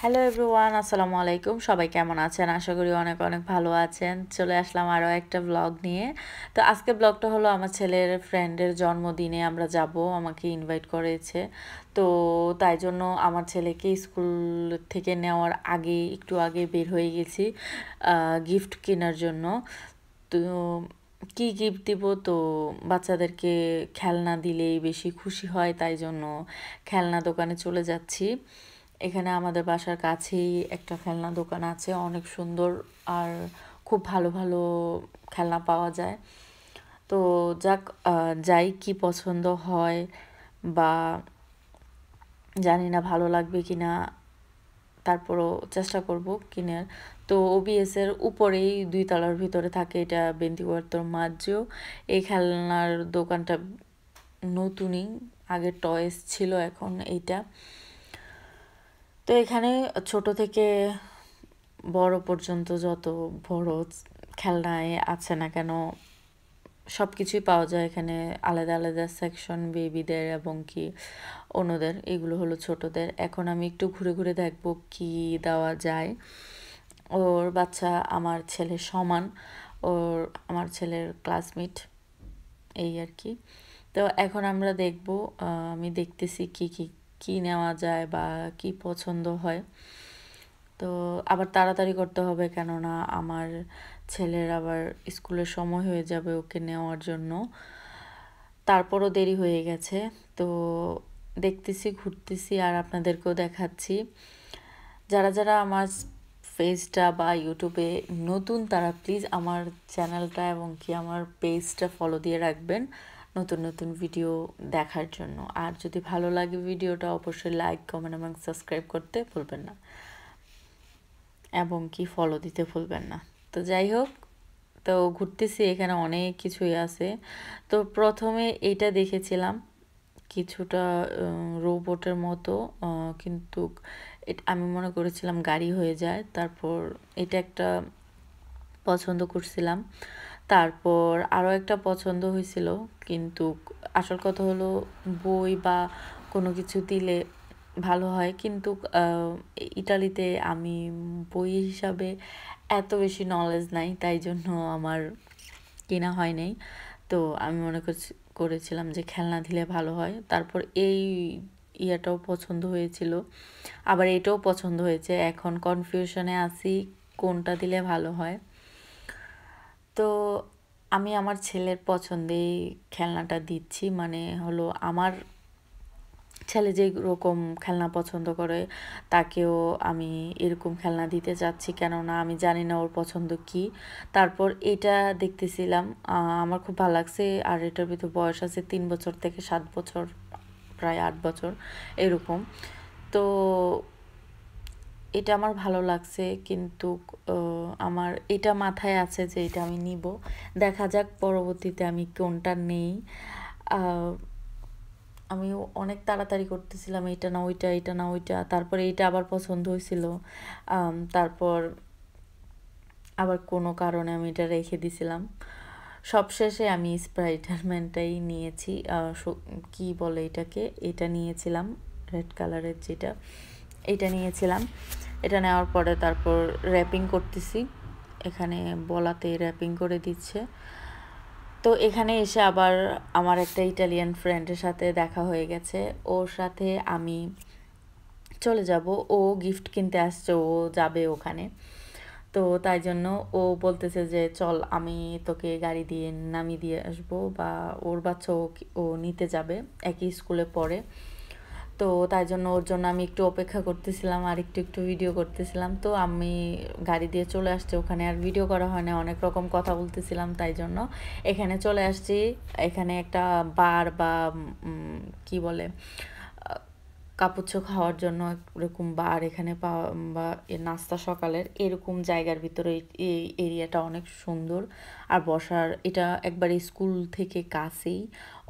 Hello everyone, আসসালামু আলাইকুম। সবাই কেমন আছেন? আশা করি অনেক অনেক ভালো আছেন। চলে আসলাম আরও একটা ব্লগ নিয়ে। তো আজকে ব্লগটা হলো আমার ছেলের ফ্রেন্ডের জন্মদিনে আমরা যাব, আমাকে ইনভাইট করেছে। তো তাই জন্য আমার ছেলেকে স্কুল থেকে নেওয়ার আগে একটু আগে বের হয়ে গেছি গিফট কেনার জন্য। তো কি গিফট দিব? তো বাচ্চাদেরকে খেলনা দিলেই বেশি খুশি হয়, তাই জন্য খেলনা দোকানে চলে যাচ্ছি। এখানে আমাদের বাসার কাছেই একটা খেলনা দোকান আছে, অনেক সুন্দর আর খুব ভালো ভালো খেলনা পাওয়া যায়। তো যাক, যাই, কি পছন্দ হয় বা জানি না ভালো লাগবে কি না, তারপরও চেষ্টা করব কিনার। তো ওবিএস এর উপরেই 2 তলার ভিতরে থাকে, এটা বেন্তিওয়ার্তর মাঝেও। এই খেলনার দোকানটা নতুনই, আগে টয়েস ছিল, এখন এইটা। তো এখানে ছোট থেকে বড় পর্যন্ত যত বড় খেলনায় আছে না কেন সব কিছুই পাওয়া যায় এখানে। আলাদা আলাদা সেকশন বেবিদের এবং কি অন্যদের। এগুলো হলো ছোটদের। এখন আমি একটু ঘুরে ঘুরে দেখব কি দেওয়া যায়। ওর বাচ্চা আমার ছেলের সমান, ওর আমার ছেলের ক্লাসমেট, এই আর কি। তো এখন আমরা দেখব, আমি দেখতেছি কি কি কি নেওয়া যায় বা কি পছন্দ হয়। তো আবার তাড়াতাড়ি করতে হবে, কেননা আমার ছেলের আবার স্কুলের সময় হয়ে যাবে ওকে নেওয়ার জন্য। তারপরও দেরি হয়ে গেছে। তো দেখতেছি, ঘুরতেছি আর আপনাদেরকেও দেখাচ্ছি। যারা যারা আমার ফেসটা বা ইউটিউবে নতুন, তারা প্লিজ আমার চ্যানেলটা এবং কি আমার পেজটা ফলো দিয়ে রাখবেন নতুন নতুন ভিডিও দেখার জন্য। আর যদি ভালো লাগে ভিডিওটা, অবশ্যই লাইক, কমেন্ট এবং সাবস্ক্রাইব করতে ভুলবেন না এবং কি ফলো দিতে ভুলবেন না। তো যাই হোক, তো ঘুরতেছি, এখানে অনেক কিছুই আছে। তো প্রথমে এইটা দেখেছিলাম, কিছুটা রোবটের মতো, কিন্তু আমি মনে করেছিলাম গাড়ি হয়ে যায়। তারপর এটা একটা পছন্দ করছিলাম। তারপর আরও একটা পছন্দ হয়েছিল, কিন্তু আসল কথা হলো বই বা কোনো কিছু দিলে ভালো হয়, কিন্তু ইটালিতে আমি বই হিসাবে এত বেশি নলেজ নাই, তাই জন্য আমার কেনা হয় নাই। তো আমি মনে করেছিলাম যে খেলনা দিলে ভালো হয়। তারপর এই ইয়াটাও পছন্দ হয়েছিল, আবার এটাও পছন্দ হয়েছে। এখন কনফিউশনে আছি কোনটা দিলে ভালো হয়। তো আমি আমার ছেলের পছন্দেই খেলনাটা দিচ্ছি, মানে হলো আমার ছেলে যে রকম খেলনা পছন্দ করে তাকেও আমি এরকম খেলনা দিতে চাচ্ছি, কেননা আমি জানি না ওর পছন্দ কি। তারপর এটা দেখতেছিলাম, আমার খুব ভালো লাগছে। আর এটার ভিতর বয়স আছে 3 বছর থেকে 7 বছর, প্রায় 8 বছর এরকম। তো এটা আমার ভালো লাগছে, কিন্তু আমার এটা মাথায় আছে যে এটা আমি নিব। দেখা যাক পরবর্তীতে আমি কোনটা নেই। আমি অনেক তাড়াতাড়ি করতেছিলাম, এটা না ওইটা, এটা না ওইটা, তারপরে এইটা আবার পছন্দ হয়েছিল। তারপর আবার কোনো কারণে আমি এটা রেখে দিছিলাম। সবশেষে আমি স্পাইডারম্যানটাই নিয়েছি। কি বলে এটাকে, এটা নিয়েছিলাম, রেড কালারের যেটা, এটা নিয়েছিলাম। এটা নেওয়ার পরে তারপর র্যাপিং করতেছি, এখানে বলাতে র্যাপিং করে দিচ্ছে। তো এখানে এসে আবার আমার একটা ইটালিয়ান ফ্রেন্ডের সাথে দেখা হয়ে গেছে, ওর সাথে আমি চলে যাব। ও গিফট কিনতে আসছে, ও যাবে ওখানে। তো তাই জন্য ও বলতেছে যে চল, আমি তোকে গাড়ি দিয়ে নামিয়ে দিয়ে আসবো, বা ওর বাচ্চা ও নিতে যাবে, একই স্কুলে পড়ে। তো তাই জন্য ওর জন্য আমি একটু অপেক্ষা করতেছিলাম আর একটু একটু ভিডিও করতেছিলাম। তো আমি গাড়ি দিয়ে চলে আসছি ওখানে, আর ভিডিও করা হয় না, অনেক রকম কথা বলতেছিলাম, তাই জন্য এখানে চলে আসছি। এখানে একটা বার বা কি বলে, কাপুচ্চো খাওয়ার জন্য এরকম বার এখানে পাওয়া, বা নাস্তা সকালের এরকম জায়গার ভিতরে এই এরিয়াটা অনেক সুন্দর। আর বসার, এটা একবারে স্কুল থেকে কাছেই,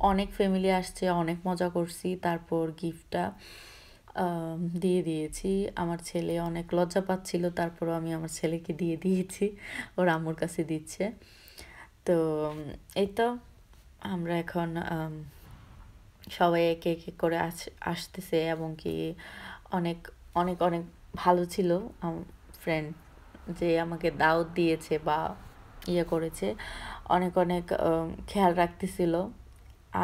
অনেক ফ্যামিলি আসছে, অনেক মজা করছি। তারপর গিফটটা দিয়ে দিয়েছি। আমার ছেলে অনেক লজ্জা পাচ্ছিল, তারপরও আমি আমার ছেলেকে দিয়ে দিয়েছি, ওর আম্মুর কাছে দিচ্ছে। তো এই তো আমরা এখন সবাই একে একে করে আসতেছে, এবং কি অনেক অনেক অনেক ভালো ছিল ফ্রেন্ড যে আমাকে দাওয়াত দিয়েছে বা ইয়ে করেছে, অনেক অনেক খেয়াল রাখতেছিল।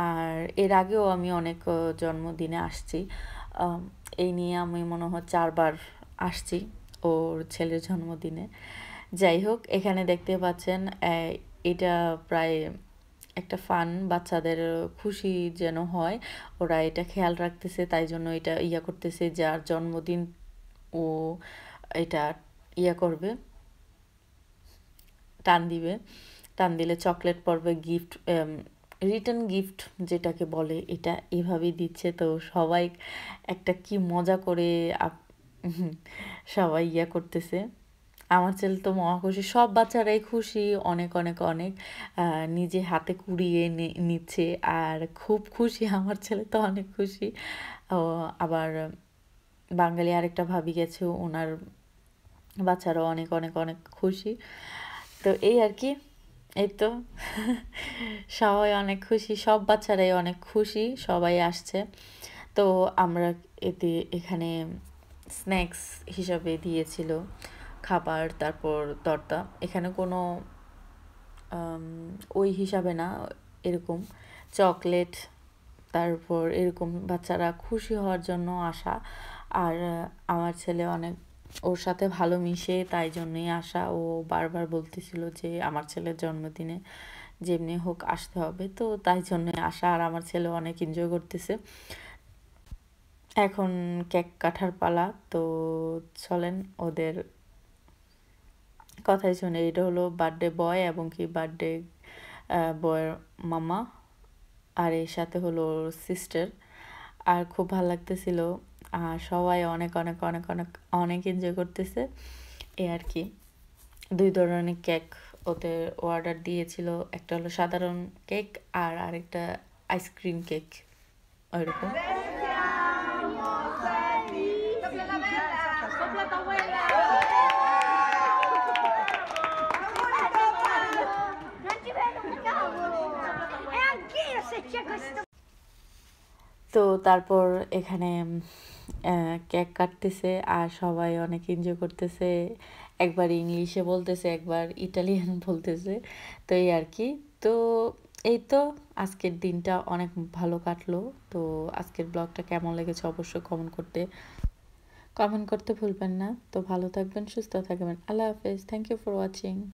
আর এর আগেও আমি অনেক জন্মদিনে আসছি। এই নিয়ে আমি মনে হয় 4 বার আসছি ওর ছেলের জন্মদিনে। যাই হোক, এখানে দেখতে পাচ্ছেন এটা প্রায় একটা ফান, বাচ্চাদের খুশি যেন হয়, ওরা এটা খেয়াল রাখতেছে, তাই জন্য এটা ইয়া করতেছে, যার জন্মদিন ও এটা ইয়া করবে, টান দিবে, টান দিলে চকলেট পড়বে, গিফট রিটার্ন গিফট যেটাকে বলে, এটা এভাবেই দিচ্ছে। তো সবাই একটা কি মজা করে সবাই ইয়া করতেছে। আমার ছেলে তো মহা খুশি, সব বাচ্চারাই খুশি, অনেক অনেক অনেক নিজে হাতে কুড়িয়ে নিচ্ছে আর খুব খুশি। আমার ছেলে তো অনেক খুশি। আবার বাঙালি আরেকটা ভাবি গেছে, ওনার বাচ্চারাও অনেক অনেক অনেক খুশি। তো এই আর কি, এই তো সবাই অনেক খুশি, সব বাচ্চারাই অনেক খুশি, সবাই আসছে। তো আমরা এখানে স্ন্যাক্স হিসাবে দিয়েছিল খাবার, তারপর তর্তা। এখানে কোনো ওই হিসাবে না, এরকম চকলেট, তারপর এরকম বাচ্চারা খুশি হওয়ার জন্য আসা। আর আমার ছেলে অনেক ওর সাথে ভালো মিশে, তাই জন্যই আসা। ও বারবার বলতেছিল যে আমার ছেলের জন্মদিনে যেমনি হোক আসতে হবে, তো তাই জন্যই আসা। আর আমার ছেলে অনেক এনজয় করতেছে। এখন কেক কাটার পালা, তো চলেন ওদের কথাই শুনে। এটা হলো বার্থডে বয় এবং কি বার্থডে বয়ের মামা, আর এর সাথে হলো সিস্টার। আর খুব ভালো লাগতেছিল, আর সবাই অনেক অনেক অনেক অনেক অনেক এনজয় করতেছে। এই আর কি, 2 ধরনের কেক ওদের অর্ডার দিয়েছিল, একটা হলো সাধারণ কেক আর আরেকটা আইসক্রিম কেক ওইরকম। তো তারপর এখানে কেক কাটতেছে আর সবাই অনেক এনজয় করতেছে, একবার ইংলিশে বলতেছে, একবার ইটালিয়ান বলতেছে। তো এই আর কি। তো এই তো আজকের দিনটা অনেক ভালো কাটলো। তো আজকের ব্লগটা কেমন লেগেছে অবশ্যই কমেন্ট করতে ভুলবেন না। তো ভালো থাকবেন, সুস্থ থাকবেন। আল্লাহ হাফেজ। Thank you for watching.